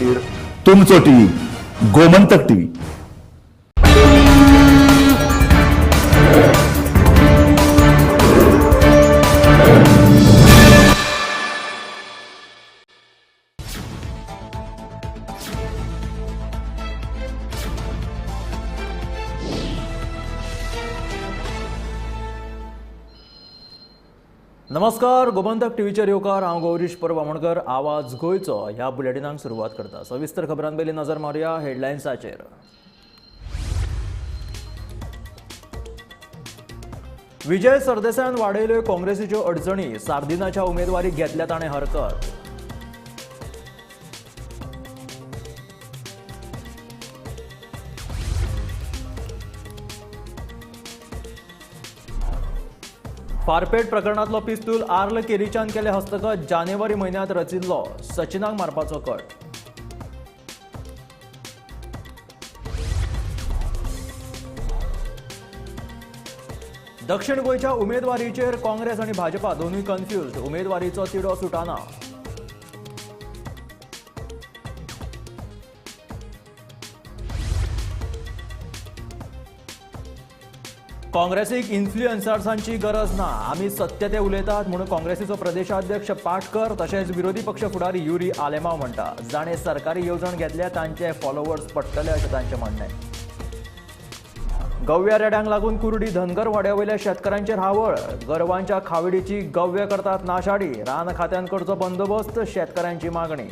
तुमचो TV Gomantak TV. नमस्कार, गोमंतक टीव्हीचेर येवकार. हांव गौरीश परवामणकर. आवाज गोंयचो ह्या बुलेटिनाक सुरवात करता. सविस्तर खबरांपयलीं नजर मारया हेडलायन्साचेर. विजय सरदेसायान वाडयल्यो काँग्रेसीच्यो अडचणी. सार्दिनाच्या उमेदवारीक घेतल्या ताणें हरकत. फारपेट प्रकरणातलो पिस्तूल आर्ल केरीच्यान केले हस्तगत. जानेवारी म्हयन्यांत रचिल्लो. सचिनाक मारपाचो कट. दक्षिण गोंयच्या उमेदवारीचेर काँग्रेस आनी भाजपा दोनूय कन्फ्युज्ड. उमेदवारीचो तिडो सुटाना. काँग्रेसीक इन्फ्लुएन्सर्सांची गरज ना. आमी सत्य ते उलयतात म्हणून काँग्रेसीचो प्रदेशाध्यक्ष पाटकर तशेंच विरोधी पक्ष फुडारी युरी आलेमाव म्हणटा. जाणें सरकारी येवजण घेतल्या तांचे फॉलोवर्स पडटले अशें तांचें म्हणणें. गव्या रेड्यांक लागून कुर्डी धनगर वाड्यावयल्या शेतकारांचेर हावळ. गोरवांच्या खावडीची गव्य करतात नाशाडी. रान खात्यान करचो बंदोबस्त. शेतकारांची मागणी.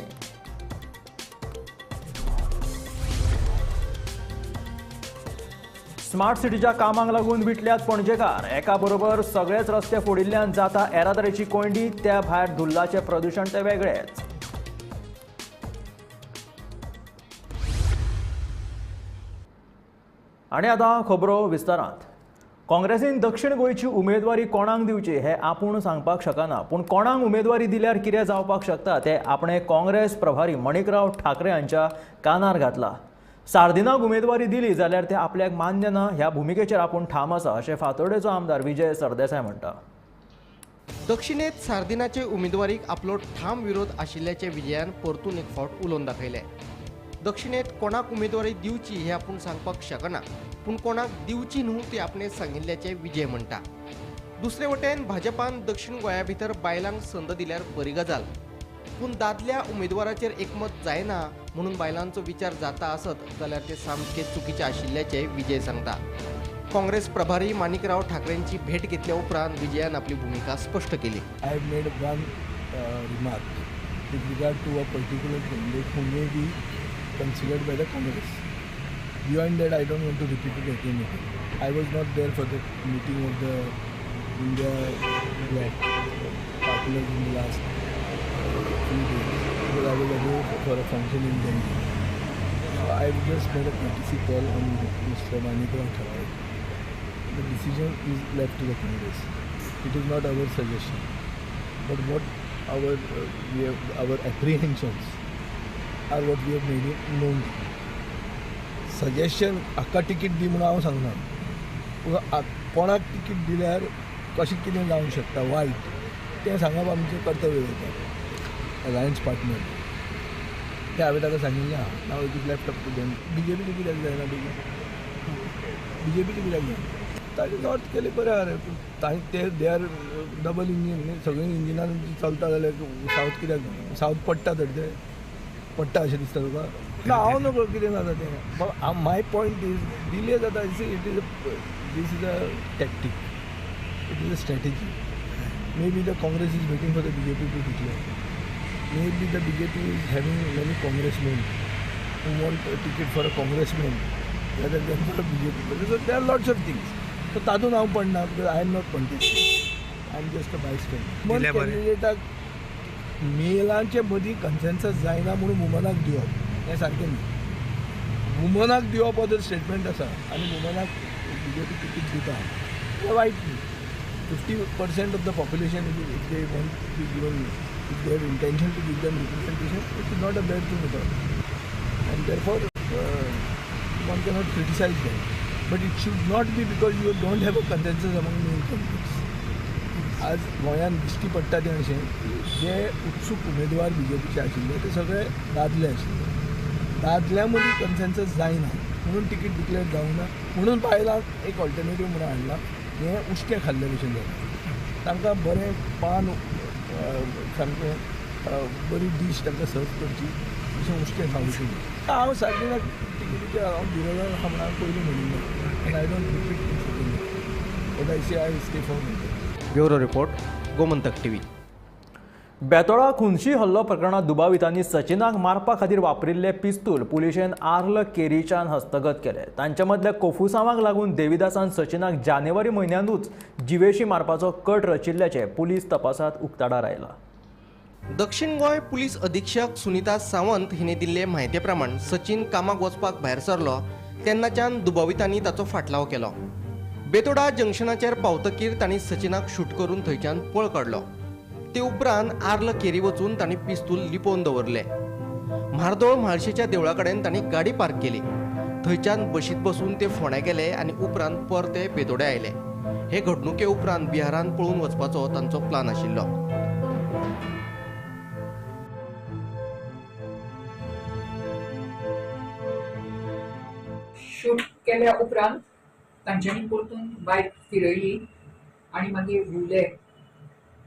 स्मार्ट सिटीच्या कामाक लागून विटल्यात पणजेकार. एका बरोबर सगळेच रस्ते फोडिल्ल्यान जाता येरादारीची कोंडी. त्या भायर धुल्लाचे प्रदूषण ते वेगळेच. आनी आतां खबरो विस्तारांत. काँग्रेसीन दक्षिण गोंयची उमेदवारी कोणाक दिवची हें आपूण सांगपाक शकना. पूण कोणाक उमेदवारी दिल्यार कितें जावपाक शकता तें आपणे काँग्रेस प्रभारी मणिकराव ठाकरे हांच्या कानार घातला. सार्दिनाक उमेदवारी दिली जाल्यार ते आपल्याक मान्य ना ह्या भुमिकेचेर आपूण ठाम आसा अशें फातोर्डेचो आमदार विजय सरदेसाय म्हणटा. दक्षिणेत सार्दिनाचे उमेदवारीक आपलो ठाम विरोध आशिल्ल्याचे विजयान परतून एक फावट उलोवन दाखयले. दक्षिणेत कोणाक उमेदवारी दिवची हे आपूण सांगपाक शकना, पूण कोणाक दिवची न्हू ती आपणे सांगिल्ल्याचे विजय म्हणटा. दुसरे वटेन भाजपान दक्षिण गोंया भितर बायलांक संद दिल्यार बरी गजाल, पूण दादल्या उमेदवाराचेर एकमत जायना म्हणून बायलांचो विचार जाता आसत जाल्यार ते सामके चुकीचे आशिल्ल्याचे विजय सांगता. काँग्रेस प्रभारी माणिकराव ठाकरेंची भेट घेतल्या उपरांत विजयान आपली भूमिका स्पष्ट केली. I have made one remark with regard to a particular candidate who may be considered by the Congress. Beyond that, I don't want to repeat it again. I was not there for the meeting of the India Black partners in the last few days because I was away for a function in Delhi. So I just made a courtesy call on Mr. Manikram Thakre. The decision is left to the Congress. It is not our suggestion, but what our apprehensions are what we have made it known. Suggestion हाका ticket दी म्हणून हांव सांगना. कोणाक ticket दिल्यार कशें कितें जावंक शकता वायट तें सांगप आमचें कर्तव्य जाता अलायन्स पार्टनर. तें हांवें ताका सांगिल्लें आहा. Now it is left up to them. बीजेपीचें कित्याक जायना बीजेपीचें कित्याक जायना. ताणें नॉर्थ केलें बरें आहा रे. ताणें दे आर डबल इंजीन सगळीं इंजिनान चलता जाल्यार सावथ कित्याक जायना. सावथ पडटा तर ते पडटा अशें दिसता तुका. ना हांव नकळो कितें जाता तें. But my point is delay जाता. This is a tactic. It is a strategy. Maybe the Congress is waiting for the BJP to declare. Maybe the BJP is having many congressman who want a ticket for a congressman rather than for a BJP. So there are lots of things. So तातूंत हांव पडना because I am not contesting. I am just a bystander. पण कॅन्डिडेटाक मेलांचे मदीं consensus जायना म्हणून वुमनाक दिवप हें सारकें न्ही. वुमनाक दिवप हो जर स्टेटमेंट आसा आनी वुमनाक बीजेपी तिकीट दिता तें वायट न्ही. 50% of the population if they want to be given, if they have intention to give them representation, it is not a bad thing at all. And therefore one cannot criticize them, but it should not be because you don't have a consensus among the incumbents. आज गोंयांत दिश्टी पडटा तें अशें जे उत्सूक उमेदवार BJPचे आशिल्ले ते सगळे दादले आशिल्ले. दादल्या मदीं कन्सेन्सस जायना म्हणून तिकीट डिक्लेअर जावना म्हणून बायलांक एक ऑल्टरनेटीव म्हणून हाडला. हें उश्कें खाल्ले भशेन जाता. तांकां बरें पान सामकें बरी डीश तांकां सर्व करची अशें उश्कें खावचें. हांव सारकें तिकीटीचेर हांव बिरोधार आसा म्हणून हांवें पयलीं म्हणिल्लें आनी I don't repeat but I say I stay for bureau report Gomantak TV. बेतोळा खुनशी हल्लो प्रकरणात दुबावितांनी सचिनाक मारपा खातीर वापरिल्ले पिस्तूल पुलिशेन आर्ल केरीच्यान हस्तगत केले. तांचे मदल्या कोफुसांवाक लागून देविदासान सचिनाक जानेवारी म्हयन्यांतूच जिवेशी मारपाचो कट रचिल्ल्याचे पुलीस तपासात उक्ताडार आयला. दक्षिण गोंय पुलीस अधीक्षक सुनीता सावंत हिने दिल्ले म्हायते प्रमाण सचिन कामाक वचपाक भायर सरलो तेन्नाच्यान दुबावितांनी ताचो फाटलाव केलो. बेतोडा जंक्शनाचेर पावतकीर तांणी सचिनाक शूट करून थंयच्यान पळ काडलो. ते उपरांत आर्ल केरी वचून तांणी पिस्तूल लिपोवन दवरले. म्हार्दोळ म्हाळशेच्या देवळा कडेन तांणी गाडी पार्क केली. थंयच्यान बशीत बसून ते फोंड्या गेले आनी उपरांत परते बेतोडे आयले. हे घडणुके उपरांत बिहारांत पळून वचपाचो तांचो प्लान आशिल्लो. शूट केल्या उपरांत तांच्यांनी परतून बायक फिरयली आनी मागीर भुंवले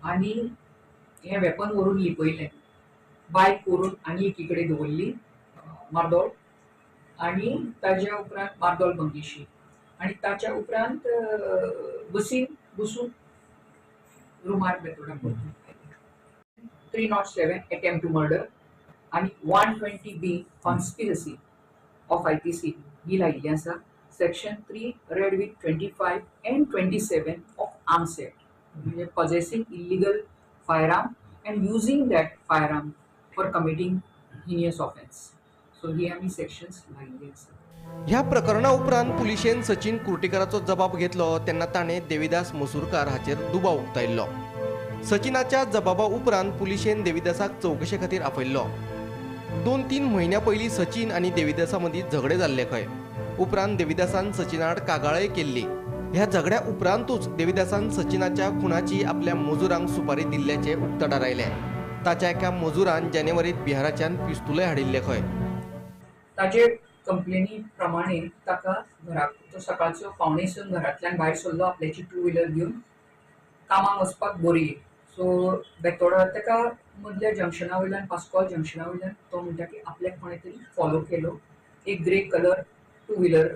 आनी हे वेपन व्हरून लिपयलें. बायक व्हरून आनी एकी कडेन दवरली मार्दोळ आनी ताच्या उपरांत मार्दोळ मंगेशी आनी ताच्या उपरांत बसीन बसून रुमार बेतोडा परतून 307 अटेम्प्ट टू मर्डर आनी 120B कॉन्स्पिरसी ऑफ IPC ही लायिल्ली आसा. Section 3 read with 25 and 27 of arms act म्हणजे possessing illegal firearm and using that firearm for committing heinous offense. So ही आमी सेक्शन्स लायिल्ली आसा. ह्या प्रकरणा उपरांत पुलिशेन सचिन कुर्टीकाराचो जबाब घेतलो तेन्ना ताणें देविदास मसूरकार हाचेर दुबाव उक्तायल्लो. सचिनाच्या जबाबा उपरांत पुलिशेन देविदासाक चवकशे खातीर आपयल्लो. 2-3 म्हयन्यां पयलीं सचिन आनी देविदासा मदीं झगडे जाल्ले खंय. उपरांत देविदासान सचिनाड कागाळय केल्ली. ह्या झगड्या उपरांतूच देविदासान सचिनाच्या खुनाची आपल्या मजुरांक सुपारी दिल्ल्याचे उक्ताडार आयले. ताच्या एका मजुरान जानेवारीत बिहाराच्यान पिस्तूलय हाडिल्ले खंय. ताचे कंप्लेनी प्रमाणे ताका तो सकाळचो 5:45 घरांतल्यान भायर सरलो आपल्याची 2 व्हिलर घेवन कामाक वचपाक बोरये. सो बेतोडा ताका मदल्या जंक्शना वयल्यान पास्कॉल जंक्शना वयल्यान तो म्हणटा की आपल्याक कोणे तरी फॉलो केलो. एक grey colour 2 wheeler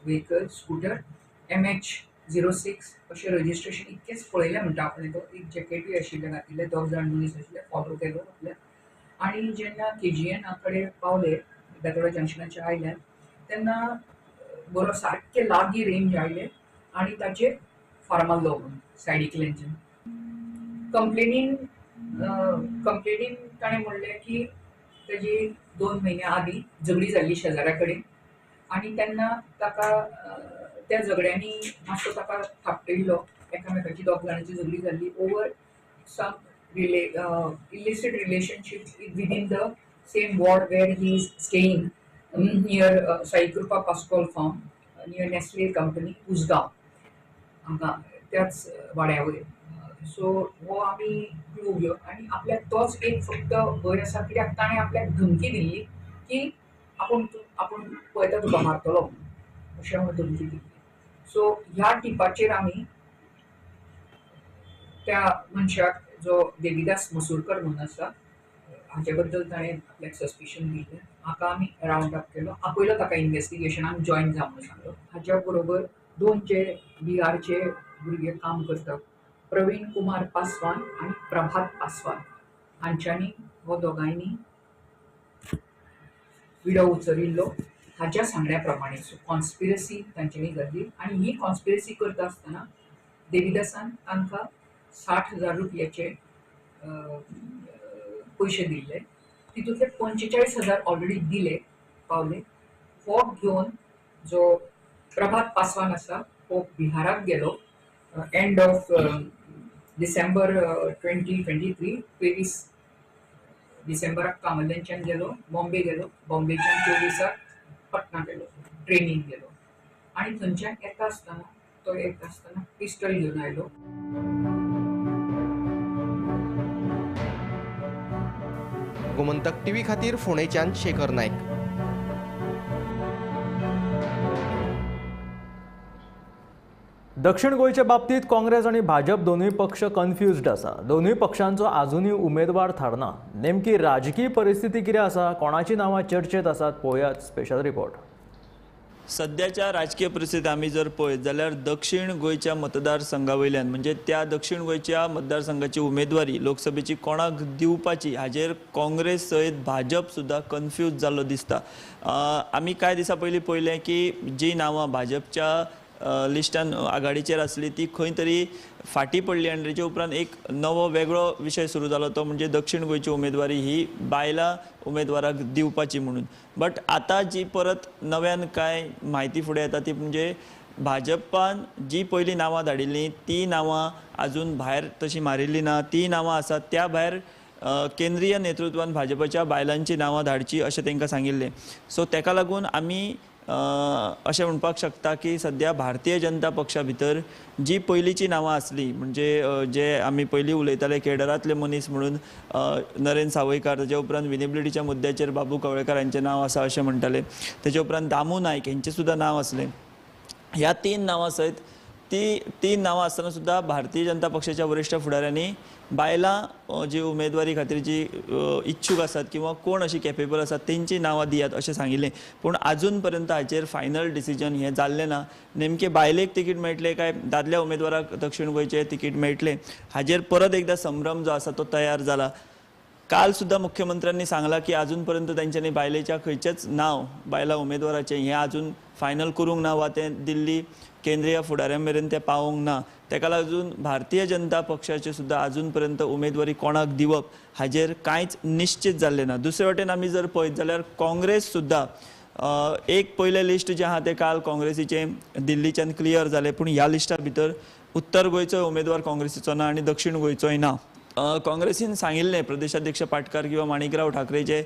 vehicle scooter MH06 अशें रजिस्ट्रेशन इतकेंच पळयलें म्हणटा आपणें. तो एक जॅकेटूय आशिल्लें घातिल्लें. 2 जाण मनीस आशिल्ले फॉलो केलो आपल्याक. आनी जेन्ना KGN कडेन पावले बेतोडा जंक्शनाचेर आयल्यान तेन्ना बरो सारकें लागीं रेंज आयले आनी ताचेर फार मारलो म्हणून सायडीकल्यानच्यान. कंप्लेनीन ताणें म्हणलें की ताजी 2 म्हयन्या आदीं झगडी जाल्ली शेजाऱ्या कडेन आनी तेन्ना ताका त्या झगड्यांनी मातसो ताका थापटयल्लो. एकामेकाची 2 जाणांची झगडी जाल्ली over some illicit relationship within the same ward where he is staying near Sai Krupa Pascal farm near Nestle company Usgaon हांगा त्याच वाड्यावयर. सो हो आमी क्लू घेवन आनी आपल्याक तोच एक फक्त भंय आसा कित्याक ताणें आपल्याक धमकी दिल्ली की आपूण पळयता तुका मारतलो म्हणून अशें हांवें धमकी दिल्ली. सो ह्या टिपाचेर आमी त्या मनशाक जो देविदास मसूरकर म्हणून आसा हाचे बद्दल ताणें आपल्याक सस्पिशन दिल्लें. हाका आमी रावंड अप केलो. आपयलो ताका इन्व्हेस्टिगेशनाक जॉयन जा म्हणून सांगलो. हाच्या बरोबर 2 जे बिहारचे भुरगे काम करतात प्रवीण कुमार पासवान आनी प्रभात पासवान हांच्यांनी हो दोगांयनी विडो उचलिल्लो हाच्या सांगण्या प्रमाणे. सो कॉन्स्पिरसी तांच्यांनी जाल्ली आनी ही कॉन्स्पिरसी करता आसतना देविदासान तांकां 60,000 रुपयाचे पयशे दिल्ले. तितूंतले 45,000 ऑलरेडी दिले पावले. हो घेवन जो प्रभात पासवान आसा हो बिहाराक गेलो एंड ऑफ डिसेंबर 2023 23 डिसेंबराक कामल्यांच्यान गेलो बॉम्बे गेलो. बॉम्बेच्यान 24 पटना गेलो ट्रेनीन गेलो आनी थंयच्यान येता आसतना पिस्टल घेवन आयलो. गोमंतक टीव्ही खातीर फोंडेच्यान शेखर नायक. दक्षिण गोंयच्या बाबतीत काँग्रेस आणि भाजप दोनूय पक्ष कन्फ्युज्ड आसा. दोनूय पक्षांचो आजुनूय उमेदवार थारना. नेमकी राजकीय परिस्थिती कितें आसा, कोणाची नांवां चर्चेत आसात, पळोवयात स्पेशल रिपोर्ट. सध्याच्या राजकीय परिस्थितीत आमी जर पळयत जाल्यार दक्षिण गोंयच्या मतदारसंघा वयल्यान म्हणजे त्या दक्षिण गोंयच्या मतदारसंघाची उमेदवारी लोकसभेची कोणाक दिवपाची हाजेर काँग्रेस सयत भाजप सुद्दां कन्फ्यूज जाल्लो दिसता. आमी कांय दिसा पयलीं पळयलें की जी नांवां भाजपच्या लिस्टान आघाडीचेर आसली ती खंय तरी फाटी पडली आनी तेचे उपरांत एक नवो वेगळो विशय सुरू जालो, तो म्हणजे दक्षिण गोंयची उमेदवारी ही बायलां उमेदवाराक दिवपाची म्हणून. बट आतां जी परत नव्यान कांय म्हायती फुडें येता ती म्हणजे भाजपान जी पयलीं नांवां धाडिल्लीं ती नांवां आजून भायर तशी मारिल्ली ना. ती नांवां आसात त्या भायर केंद्रीय नेतृत्वान भाजपाच्या बायलांची नांवां धाडची अशें तांकां सांगिल्लें. सो ताका लागून आमी अशें म्हणपाक शकता की सद्या भारतीय जनता पक्षा भितर जी पयलींची नांवां आसलीं म्हणजे जे आमी पयलीं उलयताले केडरांतले मनीस म्हणून नरेंद्र सावयकार, ताचे उपरांत विनेबिलिटीच्या मुद्द्याचेर बाबू कवळेकार हांचें नांव आसा अशें म्हणटाले, ताचे उपरांत दामू नायक हेंचें सुद्दां नांव आसलें. ह्या तीन नांवां सयत तीन नांवां आसतना सुद्दां भारतीय जनता पक्षाच्या वरिश्ठ फुडाऱ्यांनी बायलां जी उमेदवारी खातीर जी इच्छूक आसात किंवा कोण अशी कॅपेबल आसात तेंची नांवां दियात अशें सांगिल्लें. पूण आजून पर्यंत हाचेर फायनल डिसिजन हें जाल्लें ना. नेमकें बायलेक तिकीट मेळटलें काय दादल्या उमेदवाराक दक्षिण गोंयचें तिकीट मेळटलें हाचेर परत एकदां संभ्रम जो आसा तो तयार जाला. काल सुद्दां मुख्यमंत्र्यांनी सांगलां की आजून पर्यंत तांच्यांनी बायलेच्या खंयचेच नांव बायला उमेदवाराचें हें आजून फायनल करूंक ना वा तें दिल्ली केंद्रीय फुडाऱ्यां मेरेन तें पावोवंक ना. ताका लागून भारतीय जनता पक्षाचे सुद्दां आजून पर्यंत उमेदवारी कोणाक दिवप हाचेर कांयच निश्चित जाल्लें ना. दुसरे वटेन आमी जर पळयत जाल्यार काँग्रेस सुद्दां एक पयलें लिस्ट जें आहा तें काल काँग्रेसीचें दिल्लीच्यान क्लियर जालें, पूण ह्या लिस्टा भितर उत्तर गोंयचो उमेदवार काँग्रेसीचो ना आनी दक्षिण गोंयचोय ना. काँग्रेसीन सांगिल्लें प्रदेशाध्यक्ष पाटकार किंवा माणिकराव ठाकरेचे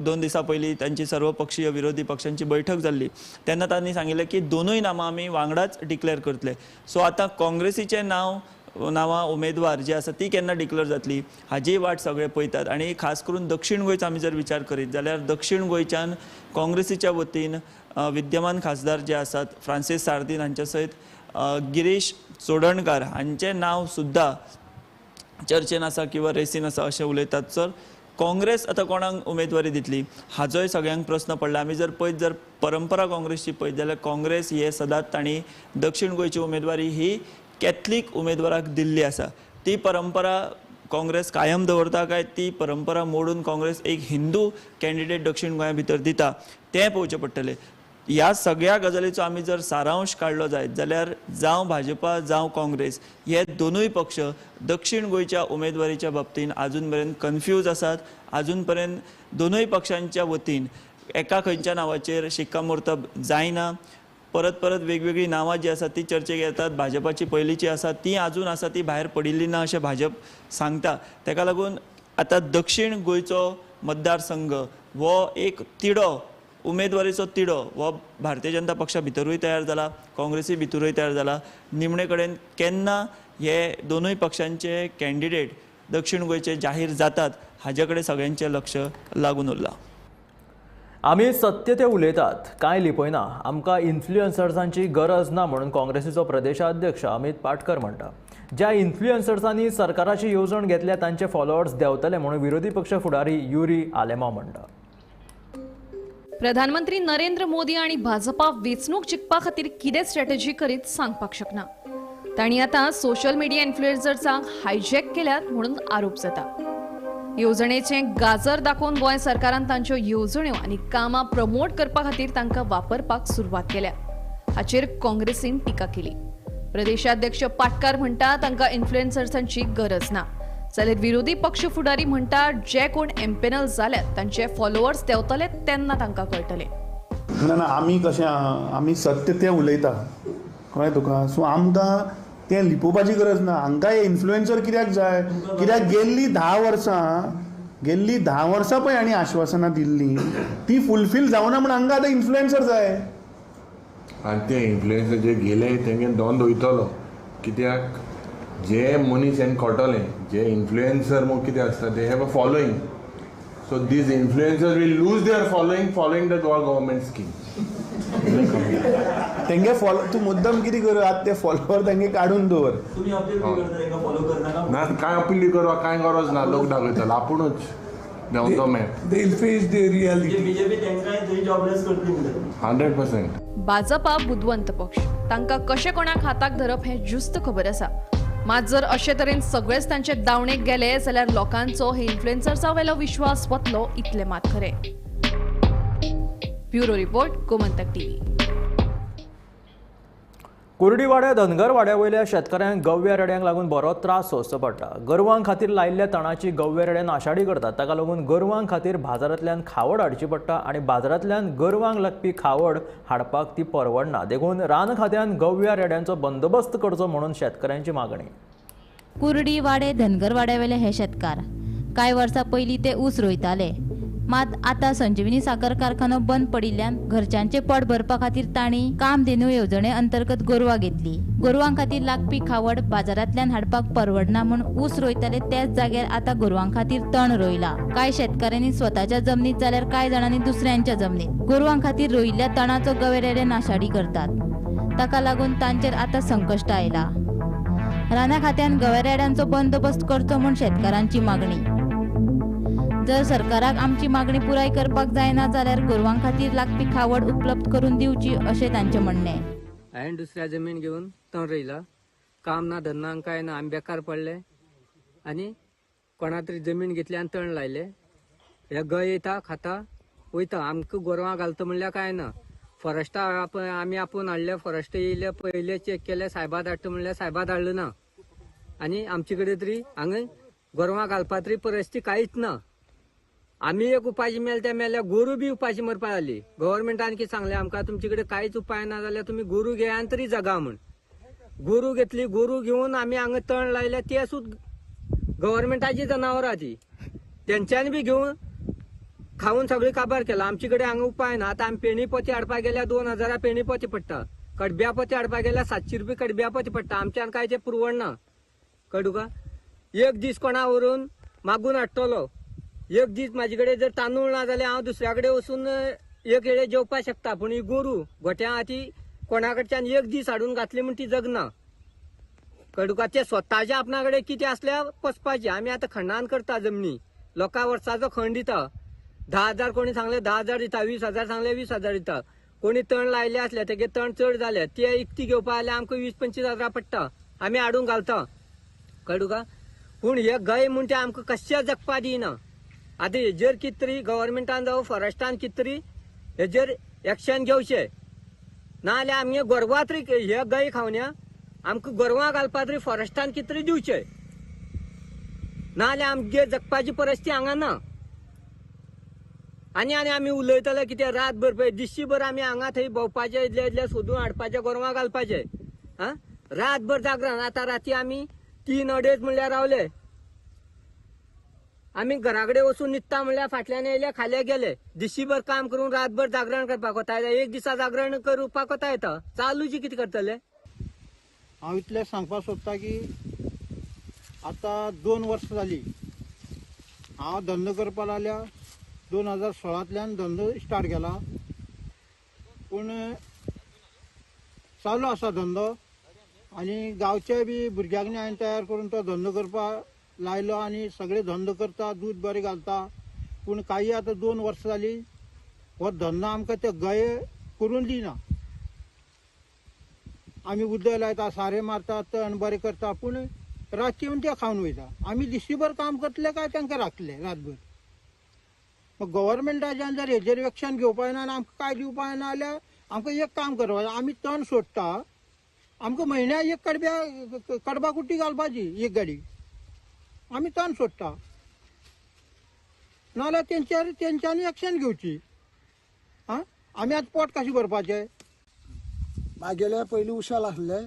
2 दिसां पयलीं तांची सर्वपक्षीय विरोधी पक्षांची बैठक जाल्ली तेन्ना तांणी सांगिल्लें की दोनूय नांवां आमी वांगडाच डिक्लेअर करतले. सो आतां काँग्रेसीचें नांवां उमेदवार जी आसा ती केन्ना डिक्लेअर जातली हाजी वाट सगळे पळयतात. आनी खास करून दक्षिण गोंयचो आमी जर विचार करीत जाल्यार दक्षिण गोंयच्यान काँग्रेसीच्या वतीन विद्यमान खासदार जे आसात फ्रांसीस सार्दिन हांच्या सयत गिरीश चोडणकार हांचें नांव सुद्दां चर्चेन आसा किंवा रेसीन आसा अशें उलयतात. सर काँग्रेस आतां कोणाक उमेदवारी दितली हाजोय सगळ्यांक प्रस्न पडला. आमी जर पळयत जर परंपरा काँग्रेसची पळयत जाल्यार काँग्रेस हे सदांच तांणी दक्षिण गोंयची उमेदवारी ही कॅथलीक उमेदवाराक दिल्ली आसा. ती परंपरा काँग्रेस कायम दवरता काय ती परंपरा मोडून काँग्रेस एक हिंदू कॅन्डिडेट दक्षिण गोंया भितर दिता तें पळोवचें पडटलें. ह्या सगळ्या गजालीचो आमी जर सारांश काडलो जायत जाल्यार जावं भाजपा जावं काँग्रेस हे दोनूय पक्ष दक्षिण गोंयच्या उमेदवारीच्या बाबतीन आजून पर्यंत कन्फ्यूज आसात. आजून पर्यंत दोनूय पक्षांच्या वतीन एका खंयच्या नांवाचेर शिक्कामोर्तब जायना. परत वेगवेगळी नांवां जी आसात ती चर्चेक येतात. भाजपाची पयलींची आसा ती आजून आसा ती भायर पडिल्ली ना अशें भाजप सांगता. ताका लागून आतां दक्षिण गोंयचो मतदारसंघ हो एक तिडो उमेदवारीचो तिडो हो भारतीय जनता पक्षा भितरूय तयार जाला, काँग्रेसी भितरूय तयार जाला. निमणे कडेन केन्ना हे दोनूय पक्षांचे कॅन्डिडेट दक्षिण गोंयचे जाहीर जातात हाजे कडेन सगळ्यांचें लक्ष लागून उरलां. आमी सत्य ते उलयतात, कांय लिपयना. आमकां इन्फ्लुएन्सर्सांची गरज ना म्हणून काँग्रेसीचो प्रदेशाध्यक्ष अमित पाटकर म्हणटा. ज्या इन्फ्लुएन्सर्सांनी सरकाराची येवजण घेतल्या तांचे फॉलोअर्स देंवतले म्हणून विरोधी पक्ष फुडारी युरी आलेमांव म्हणटा. प्रधानमंत्री नरेंद्र मोदी आणि भाजपा वेंचणूक जिखपा खातीर कितें स्ट्रॅटेजी करीत सांगपाक शकना. तांणी आतां सोशल मिडिया इन्फ्लुएन्सर्सांक हायजॅक केल्यात म्हणून आरोप जाता. येवजणेचें गाजर दाखोवन गोंय सरकारान तांच्यो येवजण्यो आनी कामां प्रमोट करपा खातीर तांकां वापरपाक सुरवात केल्या. हाचेर काँग्रेसीन टिका केली. प्रदेशाध्यक्ष पाटकार म्हणटा तांकां इन्फ्लुएन्सर्सांची गरज ना. जाल्यार विरोधी पक्ष फुडारी म्हणटा जे कोण एम्पेनल जाल्यात तांचे फॉलोअर्स देंवतले तेन्ना तांकां कळटलें. ना आमी कशें आमी सत्य तें उलयता कळ्ळें तुका. सो आमकां तें लिपोवपाची गरज ना. हांकां हे इन्फ्लुएन्सर कित्याक जाय, कित्याक गेल्लीं 10 वर्सां पळय हांणी आश्वासनां दिल्लीं ती फुलफील जावना म्हण हांकां आतां इन्फ्लुएन्सर जाय. आनी ते इन्फ्लुएन्सर जे गेले तेंगे दोन वयतलो कित्याक जे मनीस हें कळटलें जे इन्फ्लुएन्सर मग कितें आसता ते have a following. So these influencers will lose their following the government scheme. तेंगे फॉलो तूं मुद्दम कितें कर आतां ते फॉलोवर तेंगे काडून दवर. तुम्ही अपील करता तांकां फॉलो करनाका ना काय अपील करवा काय गरज ना, लोक दाखयतलो आपुणूच देंवतो map. They will face the reality. BJP तांकांय थंय जॉबलेस करतली म्हणटा. 100%. भाजपा बुदवंत पक्ष तांकां कशें कोणाक हाताक धरप हें ज्युस्त खबर आसा. मात जर अशे तरेन सगळेच तांचे दावणेक गेले जाल्यार लोकांचो हे इन्फ्लुएन्सर्सा वेलो विश्वास वतलो इतले मात खरें. Bureau report, Gomantak TV. कुर्डीवाड्या धनगर वाड्या वयल्या शेतकऱ्यांक गव्य रेड्यांक लागून बरो त्रास सोंसचो पडटा. गोरवांक खातीर लायिल्ल्या तणाची गव्य रेडे नाशाडी करतात. ताका लागून गोरवांक खातीर बाजारांतल्यान खावड हाडची पडटा आनी बाजारांतल्यान गोरवांक लागपी खावड हाडपाक ती परवडना. देखून रान खात्यान गव्य रेड्यांचो बंदोबस्त करचो म्हणून शेतकऱ्यांची मागणी. कुर्डी वाडे धनगर वाड्यावेले हे शेतकार कांय वर्सां पयलीं ते ऊस रोयताले. मात आतां संजीवनी साखर कारखानो बंद पडिल्ल्यान घरच्यांचे पोट भरपा खातीर तांणी कामधेनू येवजणे अंतर्गत गोरवां घेतली. गोरवां खातीर लागपी खावड बाजारांतल्यान हाडपाक परवडना म्हूण ऊस रोयताले त्याच जाग्यार आतां गोरवां खातीर तण रोयला. कांय शेतकऱ्यांनी स्वताच्या जमनीत जाल्यार कांय जाणांनी दुसऱ्यांच्या जमनीत गोरवां खातीर रोयिल्ल्या तणाचो गवेरेडे नाशाडी करतात. ताका लागून तांचेर आतां संकश्ट आयला. राना खात्यान गवेरेड्यांचो बंदोबस्त करचो म्हूण शेतकारांची मागणी. जर सरकाराक आमची मागणी पुराय करपाक जायना जाल्यार गोरवां खातीर लागपी खावड उपलब्ध करून दिवची अशें तांचें म्हणणें. हांवें दुसऱ्या जमीन घेवन तण रोयला. काम ना धंदा काय ना, आमी बेकार पडले आनी कोणा तरी जमीन घेतली आनी तण लायले. हे गय येता खाता वयता. आमकां गोरवां घालता म्हणल्यार काय ना. फॉरेस्टा आमी आपूण हाडले, फॉरेस्ट येयले, पयले चेक केले, सायबाक धाडटा म्हणल्यार सायबाक धाडलो ना. आनी आमचे कडेन तरी हांगा गोरवां घालपा तरी परिस्थिती कांयच ना. आमी एक उपाशी मेले ते मेल्या, गोरू बी उपाशी मरपा जाली. गव्हर्मेंटान कितें सांगलें आमकां, तुमचे कडेन कांयच उपाय ना जाल्यार तुमी गोरू घेया आनी तरी जगा म्हण. गोरू घेतली, गोरू घेवन आमी हांगा तण लायले. ते सुद्दां गव्हर्मेंटाची जनावरां ती, तेंच्यांनी बी घेवन खावन सगळी काबार केला. आमचे कडेन हांगा उपाय ना. आतां आमी पेणी पोती हाडपाक गेल्यार 2000 पेणी पोती पडटा. कडब्या पोती हाडपाक गेल्यार 700 रुपया कडब्या पोती पडटा. आमच्यान कांय ते पुरवडना. कळ्ळें तुका. एक दीस कोणा व्हरून मागून हाडटलो. एक दीस म्हाजे कडेन जर तांदूळ ना जाल्यार हांव दुसऱ्या कडेन वचून एक येळे जेवपाक शकता. पूण ही गोरू गोठ्या ती कोणा कडच्यान एक दीस हाडून घातली म्हण ती जगना. कळ्ळें तुका. ते स्वताच्या आपणा कडेन कितें आसल्यार पोसपाचें. आमी आतां खंडान करता जमनी. लोकां वर्साचो खंड दिता. 10,000 कोणी सांगले 10,000 दिता, 20,000 सांगले 20,000 दिता. कोणी तण लायले असले तेगे तण चड जाले ते इकती घेवपा जाल्यार आमकां 20-25,000 पडटा. आमी हाडून घालता. कळ्ळें तुका. पूण हे गय म्हूण ते आमकां कशें जगपा दिना. आतां हेजेर कितें तरी गव्हर्मेंटान जावं फॉरेस्टान कितें तरी हेजेर एक्शन घेवचें. नाजाल्यार आमगे गोरवां तरी हे गय खावन्या आमकां गोरवां घालपा तरी फॉरेस्टान कितें तरी दिवचें. नाजाल्यार आमगे जगपाची परिस्थिती हांगा ना. आनी आमी उलयतले कितें रातभर पळय दिसभर आमी हांगा थंय भोंवपाचें, इतले इतले सोदून हाडपाचें, गोरवां घालपाचें. आं रातभर जागरण. आतां राती आमी 3-2 म्हणल्यार रावले. आमी घरा कडेन वचून न्हिदता म्हणल्यार फाटल्यान येयले, खाले गेले. दिसभर काम करून रातभर जागरण करपाक वता. एक दिसा जागरण करपाक वता येता. चालूची कितें करतले. हांव इतलें सांगपाक सोदतां की आतां 2 वर्सां जालीं हांव धंदो करपाक लागल्या. 2016तल्यान धंदो स्टार्ट केला. पूण चालू आसा धंदो. आनी गांवच्या बी भुरग्यांनी हांवें तयार करून तो धंदो करपाक लायलो आनी सगळे धंदो करता, दूध बरें घालता. पूण काही आतां 2 वर्सां जालीं हो धंदो आमकां ते गये करून दिना. आमी उदक लायता, सारें मारता, तण बरें करता, पूण रातची म्हण ते खावन वयता. आमी दिसभर काम करतले काय तांकां राखले रातभर. मग गव्हर्मेंटाच्यान जर हेजेर एक्शन घेवपा येना आनी आमकां काय दिवपा येना जाल्यार आमकां एक काम करपा जाय. आमी तण सोडटा, आमकां म्हयन्याक एक कडबा कुट्टी घालपाची एक गाडी. आमी तण सोडटा नाल्यार तेंच्यांनी एक्शन घेवची. आं आमी आतां पोट कशें भरपाचें. मागेले पयलीं उशेल आसले.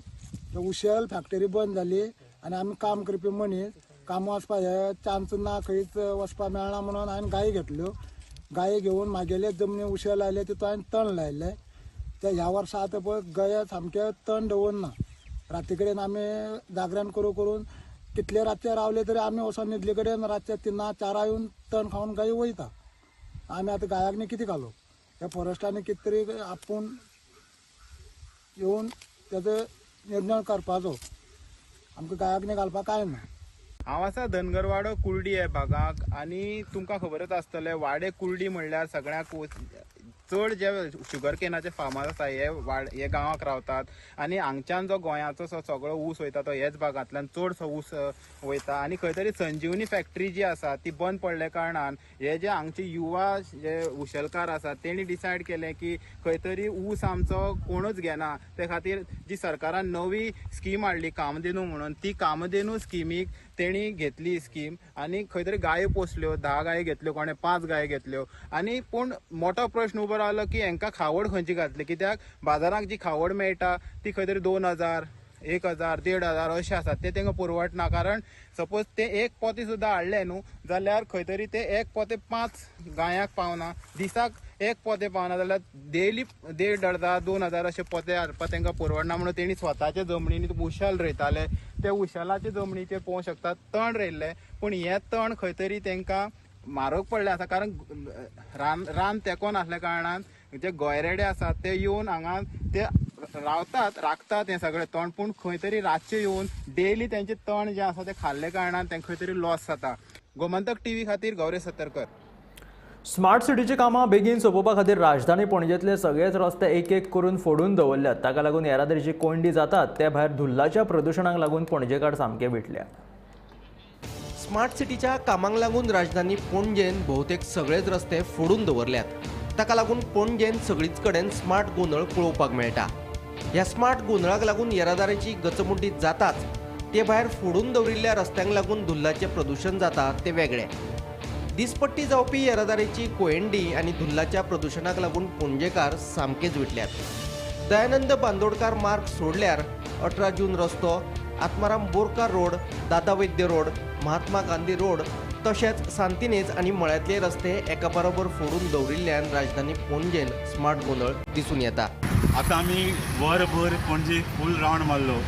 उशेल फॅक्टरी बंद जाली आनी आमी काम करपी मनीस काम वचपाचें चान्स ना, खंयच वचपाक मेळना म्हणून हांवें गायी घेतल्यो. गायी घेवन मागेले जमनी उशेल लायले तितून हांवें तण लायले. ते ह्या वर्सा आतां पळय गये सामके तण दवरना. राती कडेन आमी जागरण करून कितले रातचे रावले तरी आमी वचोन न्हिदले कडेन रातचे 3-4 येवन तण खावन गायी वयता. आमी आतां गायाक कितें घालू? ह्या फॉरेस्टांनी कितें तरी आपूण येवन तेजो निर्णय करपाचो. आमकां गायाक घालपाक कांय ना. हांव आसा धनगरवाडो कुर्डी ह्या भागाक आनी तुमकां खबरच आसतलें वाडे कुर्डी म्हणल्यार सगळ्याक चड जे शुगर केनाचे फार्मर आसा हे गांवांक रावतात आनी हांगच्यान जो गोंयाचो सगळो ऊस वयता तो हेच भागांतल्यान चडसो ऊस वयता. आनी खंय तरी संजीवनी फॅक्टरी जी आसा ती बंद पडले कारणान हे जे हांगचे युवा जे उशेलकार आसात तेणी डिसायड केलें की खंय तरी ऊस आमचो कोणूच घेना. ते खातीर जी सरकारान नवी स्कीम हाडली कामधेनू म्हणून, ती कामधेनू स्किमीक तेणी घेतली स्कीम आनी खंय तरी गायो पोसल्यो, 10 गायो घेतल्यो, कोणे 5 गायो घेतल्यो. आनी पूण मोठो प्रश्न उबो रावलो की हांकां खावड खंयची घातली, कित्याक बाजारांत जी खावड मेळटा ती खंय तरी 2000, 1000, 1500 अशें आसात. ते तांकां परवडना. कारण सपोज ते एक पोते सुद्दां हाडले न्हू जाल्यार खंय तरी ते एक पोते 5 गायांक पावना. दिसाक एक पोते पावना जाल्यार डेली 1500, 2000 अशे पोते हाडपाक तांकां परवडना. म्हणून तेणी स्वताच्या जमनीनी उशेल रोयताले. ते उशेलाच्या जमनीचेर पळोवंक शकतात तण रोयल्ले, पूण हे तण खंय तरी तांकां म्हारग पडले आसा. कारण रान तेंकोन आसल्या कारणान जे गोयरेडे आसात ते येवन हांगा ते राखतात हें सगळें तण, पूण खंय तरी रातचे येवन डेली तेंचे तण जें आसा तें खाल्ले कारणान तांकां खंय तरी लॉस जाता. गोमंतक टीव्ही खातीर गौरेश सतरकर. स्मार्ट सिटीची कामां बेगीन सोंपोवपा खातीर राजधानी पणजेंतले सगळेच रस्ते एक एक करून फोडून दवरल्यात. ताका लागून येरादारीची कोंडी जातात. ते भायर धुल्लाच्या प्रदुशणाक लागून पणजेकार सामके विटल्या. स्मार्ट सिटीच्या कामांक लागून राजधानी पणजेन भोवतेक सगळेच रस्ते फोडून दवरल्यात. ताका लागून पणजेन सगळीच कडेन स्मार्ट गोंधळ पळोवपाक मेळटा. ह्या स्मार्ट गोंधळाक लागून येरादारीची गचमुड्डी जाताच. ते भायर फोडून दवरिल्ल्या रस्त्यांक लागून धुल्लाचें प्रदूषण जाता ते वेगळे. दिसपट्टी जावपी येरादारीची कोयंडी आनी धुल्लाच्या प्रदूषणाक लागून पणजेकार सामकेच विटल्यात. दयानंद बांदोडकार मार्ग सोडल्यार 18 जून रस्तो, Atmaram Borkar road, Dada Vaidya road, Mahatma Gandhi road तशेंच सांतिनेज आनी मळ्यांतले रस्ते एका बरोबर फोडून दवरिल्ल्यान राजधानी पणजेन स्मार्ट गोंधळ दिसून येता. आतां आमी वरभर पणजे फूल रावंड मारलो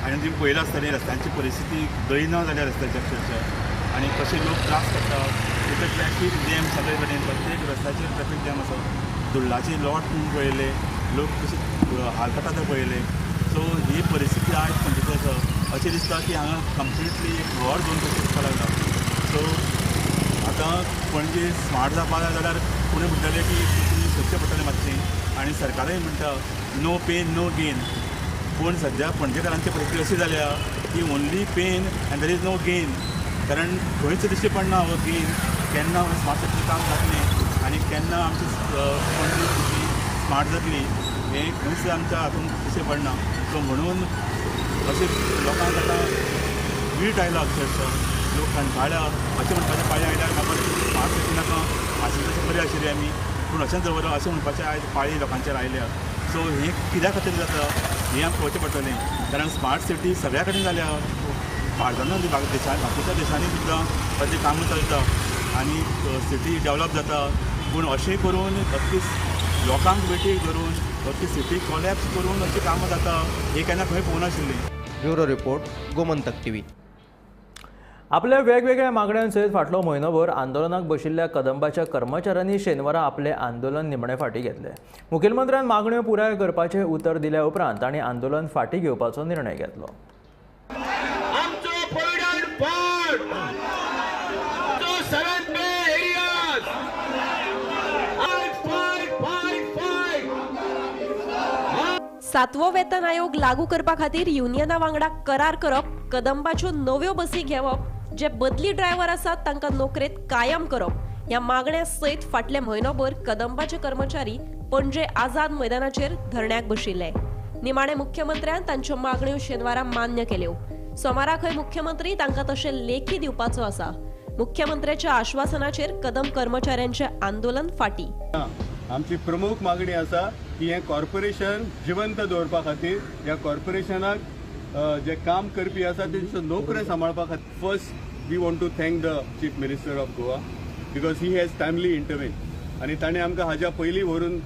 आनी तुमी पळयलां आसतलें रस्त्यांची परिस्थिती दयना जाल्या रस्त्याच्या अक्षरशः आनी कशे लोक त्रास करता. तितले ट्रॅफीक जॅम सगळे कडेन, प्रत्येक रस्त्याचेर ट्रॅफीक जॅम आसा. धुल्लाचे लॉट तुमी पळयले, लोक कशे हालता ते पळयले. सो ही परिस्थिती आयज पणजेची आसा. अशें दिसता की हांगा कंप्लिटली एक व्हड दोन कशें दिसपाक लागला. सो आतां पणजे स्मार्ट जावपा जाल्यार फुडें म्हणटले की तुमी सोदचें पडटलें मातशें आनी सरकारूय म्हणटा नो पेन नो गेन. पूण सद्या पणजेकारांची परिस्थिती अशी जाल्या की only pain and there is no gain. कारण खंयच दिश्टी पडना हो गेन केन्ना स्मार्ट सिटीचें काम जातलें आनी केन्ना आमची पणजे सिटी स्मार्ट जातली हें खंयच आमच्या हातूंत दिश्टी पडना. सो म्हणून अशें लोकांक आतां वीट आयलो अक्षरशः. लोक कंटाळ्या अशें म्हणपाचें पाळी आयल्यार म्हाका स्मार्ट सिटी नाका, आशिल्लें तशें बरें आशिल्लें आमी, पूण अशेंच दवरप अशें म्हणपाचें आयज पाळी लोकांचेर आयल्या. सो हें कित्या खातीर जाता हें आमकां पळोवचें पडटलें. कारण स्मार्ट सिटी सगळ्या कडेन जाल्या. भारतांत बाकीच्या देशांनी सुद्दां ताचें काम चलता आनी सिटी डेवलप जाता. पूण अशें करून अख्खी लोकांक वेटीक धरून अख्खी सिटी कॉलॅप्स करून अशीं कामां जाता हें केन्ना खंय पळोवनाशिल्लीं. Bureau report Gomantak TV. आपल्या वेगवेगळ्या मागण्यांसयत फाटलो म्हयनोभर आंदोलनाक बशिल्ल्या कदंबाच्या कर्मचाऱ्यांनी शेनवारा आपले आंदोलन निमणे फाटीं घेतले. मुखेलमंत्र्यान मागण्यो पुराय करपाचें उतर दिल्या उपरांत तांणी आंदोलन फाटीं घेवपाचो निर्णय घेतलो. सातवो वेतन आयोग लागू करपा खातीर युनियना वांगडा करार करप, कदंबाच्यो नव्यो बसी घेवप, जे बदली ड्रायव्हर आसात तांकां नोकरेंत कायम करप ह्या मागण्या सयत फाटले म्हयनोभर कदंबाचे कर्मचारी पणजे आझाद मैदानाचेर धरण्याक बशिल्ले. निमाणे मुख्यमंत्र्यान तांच्यो मागण्यो शेनवारा मान्य केल्यो. सोमारा मुख्यमंत्री तांकां तशें लेखी दिवपाचो आसा. मुख्यमंत्र्याच्या आश्वासनाचेर कदंब कर्मचाऱ्यांचे आंदोलन फाटीं. आमची प्रमुख मागणी आसा की हें कॉर्पोरेशन जिवंत दवरपा खातीर ह्या कॉर्पोरेशनाक जे काम करपी आसा तेंच्यो नोकऱ्यो सांबाळपा खातीर first we want to thank the chief minister of Goa because he has timely intervene आनी ताणें आमकां हाज्या पयलीं व्हरून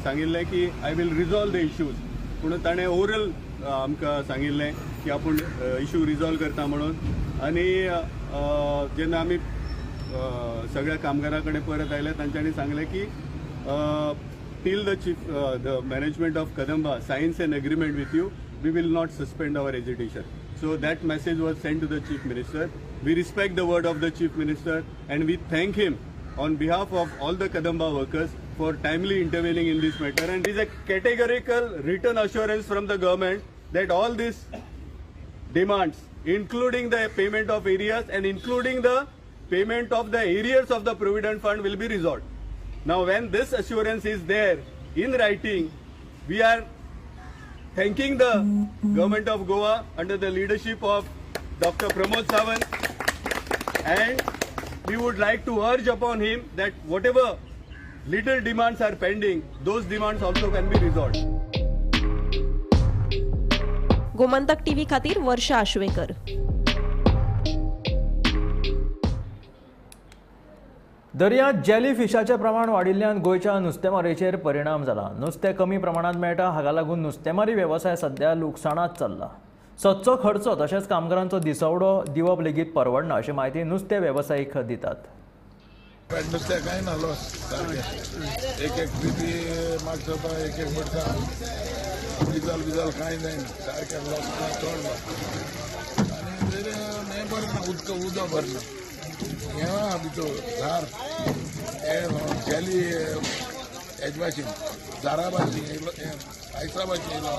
सांगिल्लें की I will resolve the issues. पूण ताणें ओरल आमकां सांगिल्लें की आपूण इश्यू रिजॉल्व करता म्हणून. आनी जेन्ना आमी सगळ्या कामगारांकडे परत आयले. तांच्यांनी सांगले की till the management of Kadamba signs an agreement with you, we will not suspend our agitation. So that message was sent to the Chief Minister. We respect the word of the Chief Minister and we thank him on behalf of all the Kadamba workers for timely intervening in this matter. And it is a categorical written assurance from the government that all these demands, including the payment of arrears and including the payment of the arrears of the Provident Fund, will be resolved. Now, when this assurance is there in writing, we are thanking the government of Goa under the leadership of Dr. Pramod Sawant, and we would like to urge upon him that whatever little demands are pending, those demands also can be resolved. Gomantak TV खातीर वर्षा आश्वेकर. दर्यांत jelly फिशाचें प्रमाण वाडिल्ल्यान गोंयच्या नुस्तेमारीचेर परिणाम जाला. नुस्तें कमी प्रमाणांत मेळटा, हाका लागून नुस्तेमारी वेवसाय सध्या लुकसाणांत चल्ला. सदचो खर्च तशेंच कामगारांचो दिसवडो दिवप लेगीत परवडना अशी माहिती नुस्तें वेवसायीक दितात. नुस्तें कांय ना लॉस सारकें. एक ट्रिपी मागता एक मडटा डिजल बिजल कांय जायना सारकें लॉस चड आनी हें भरना उदक भरना. हें भितर झार हें जेली हेजे भाशेन झारा भाशेन आयसा भाशेन येयलो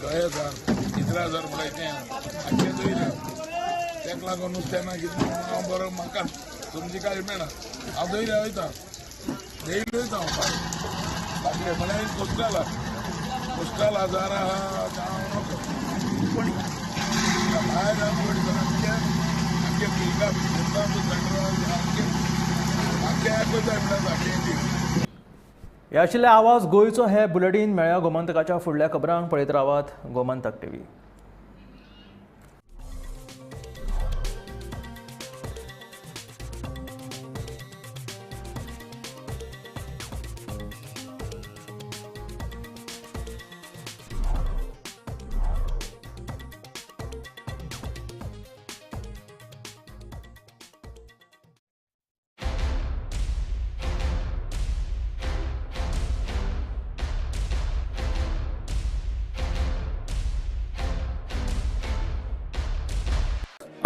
10,000 15,000 म्हळ्यार तें आख्खें दवयलें. तेका लागून नुस्तें ना कितें हांव बरो म्हाका समजी कांय मेळना. हांव दवयल्या वयता डेली वयता हांव बाकी म्हळ्यार कोस्टल हजार हांव पूण भायर हे आशिल्ले आवाज गोंयचो हे बुलेटीन. मेळ्या गोमंतकाच्या फुडल्या खबरांक पळयत रावात गोमंतक टीव्ही.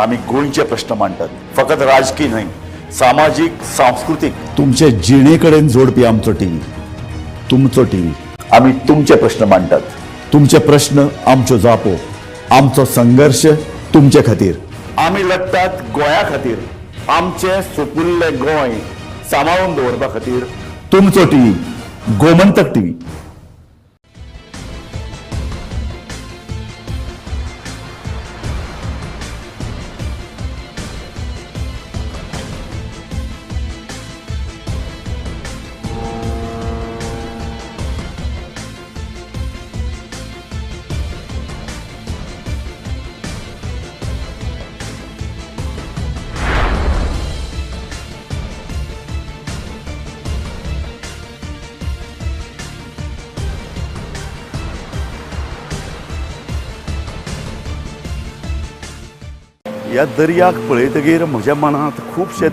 आम्ही गोंयचे प्रश्न मांडटात, फकत राजकीय न्हय, सामाजीक सांस्कृतिक. तुमचे जिणेकडेन जोडपी आमचो टीव्ही, तुमचो टीव्ही. आम्ही तुमचे प्रश्न मांडटात. तुमचे प्रश्न आमच्यो जापो, आमचो संघर्ष तुमचे खातीर. आम्ही लढटात गोंया खातीर. आमचे सोपुल्ले गोंय सांबाळून दवरपा खातीर. तुमचो टीव्ही, गोमंतक टीव्ही. ह्या दर्याक पळयतकीर म्हज्या मनांत खुबशे